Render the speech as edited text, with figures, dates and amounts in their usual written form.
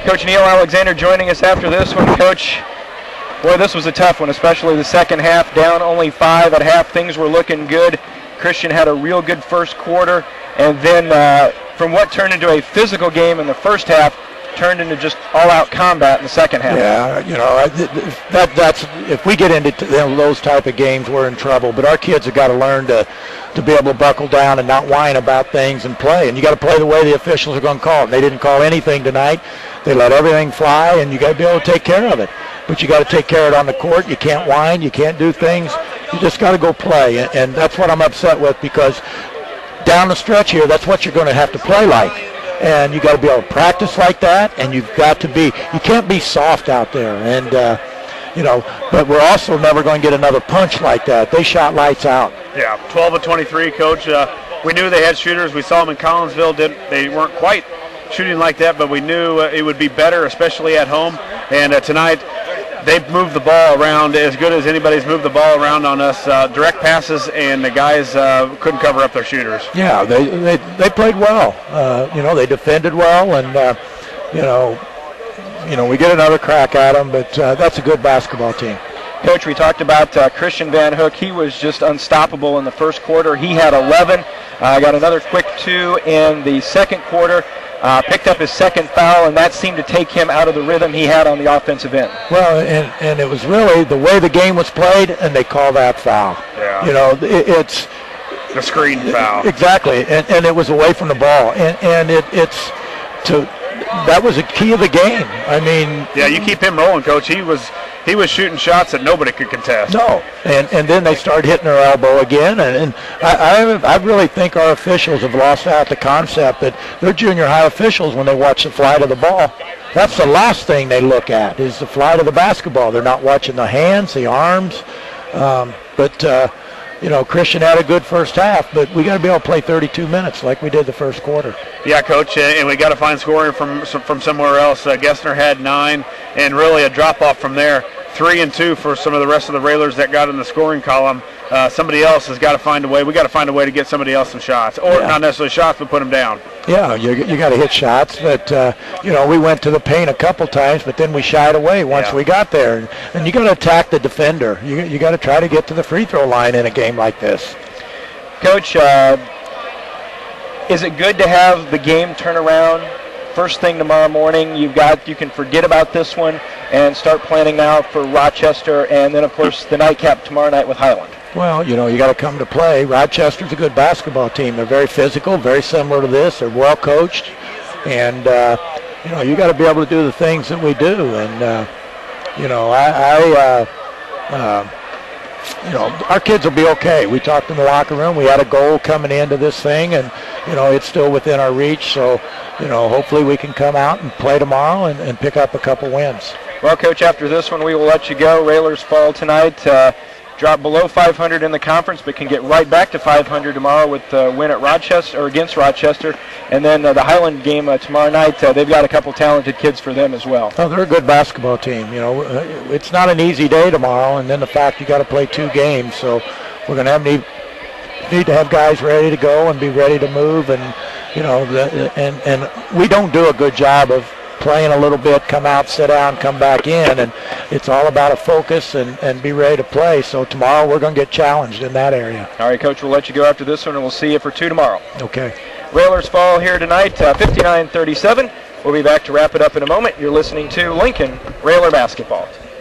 Coach Neil Alexander joining us after this one. Coach, boy, this was a tough one, especially the second half, down only 5 at half. Things were looking good. Christian had a real good first quarter, and then from what turned into a physical game in the first half, turned into just all-out combat in the second half. Yeah, you know, that's if we get into those type of games, we're in trouble. But our kids have got to learn to be able to buckle down and not whine about things and play. And you got to play the way the officials are going to call it. They didn't call anything tonight. They let everything fly, and you got to be able to take care of it. But you got to take care of it on the court. You can't whine. You can't do things. You just got to go play. And that's what I'm upset with, because down the stretch here, that's what you're going to have to play like. And you got to be able to practice like that, and you've got to be, you can't be soft out there. And, you know, but we're also never going to get another punch like that. They shot lights out. Yeah, 12 of 23, Coach. We knew they had shooters. We saw them in Collinsville. They weren't quite shooting like that, but we knew it would be better, especially at home. And tonight, they've moved the ball around as good as anybody's moved the ball around on us. Direct passes, and the guys couldn't cover up their shooters. Yeah, they played well. You know, they defended well, and you know, we get another crack at them. But that's a good basketball team. Coach, we talked about Christian Van Hook. He was just unstoppable in the first quarter. He had 11. Got another quick 2 in the second quarter. Picked up his second foul, and that seemed to take him out of the rhythm he had on the offensive end. Well, and it was really the way the game was played, and they call that foul. Yeah. You know, it's the screen foul. Exactly, and it was away from the ball, and that was a key of the game. I mean, yeah, you keep him rolling, Coach. He was shooting shots that nobody could contest. No, and then they started hitting their elbow again, and I really think our officials have lost out the concept that they're junior high officials when they watch the flight of the ball. That's the last thing they look at is the flight of the basketball. They're not watching the hands, the arms, you know, Christian had a good first half, but we got to be able to play 32 minutes like we did the first quarter. Yeah, Coach, and we got to find scoring from somewhere else. Gessner had 9, and really a drop-off from there. 3 and 2 for some of the rest of the Railers that got in the scoring column. Somebody else has got to find a way. We got to find a way to get somebody else some shots, or not necessarily shots, but put them down. Yeah, you got to hit shots, but you know, we went to the paint a couple times, but then we shied away once we got there. And you got to attack the defender. You got to try to get to the free throw line in a game like this. Coach, is it good to have the game turn around first thing tomorrow morning? You can forget about this one and start planning now for Rochester, and then of course the nightcap tomorrow night with Highland. Well, you know, you got to come to play. Rochester's a good basketball team. They're very physical, very similar to this. They're well coached, and you know, you got to be able to do the things that we do. And you know, you know, our kids will be okay. We talked in the locker room. We had a goal coming into this thing, and you know, it's still within our reach. So, you know, hopefully we can come out and play tomorrow and pick up a couple wins. Well, Coach, after this one, we will let you go. Railers fall tonight. Drop below 500 in the conference, but can get right back to 500 tomorrow with the win at Rochester or against Rochester, and then the Highland game tomorrow night. They've got a couple talented kids for them as well. Oh, they're a good basketball team. You know, it's not an easy day tomorrow, and then the fact you got to play 2 games, so we're going to need to have guys ready to go and be ready to move, and you know, and we don't do a good job of playing a little bit, come out, sit down, come back in, and it's all about a focus and be ready to play. So tomorrow we're going to get challenged in that area. All right, Coach, we'll let you go after this one, and we'll see you for 2 tomorrow. Okay. Railers fall here tonight, 59-37. We'll be back to wrap it up in a moment. You're listening to Lincoln Railer Basketball.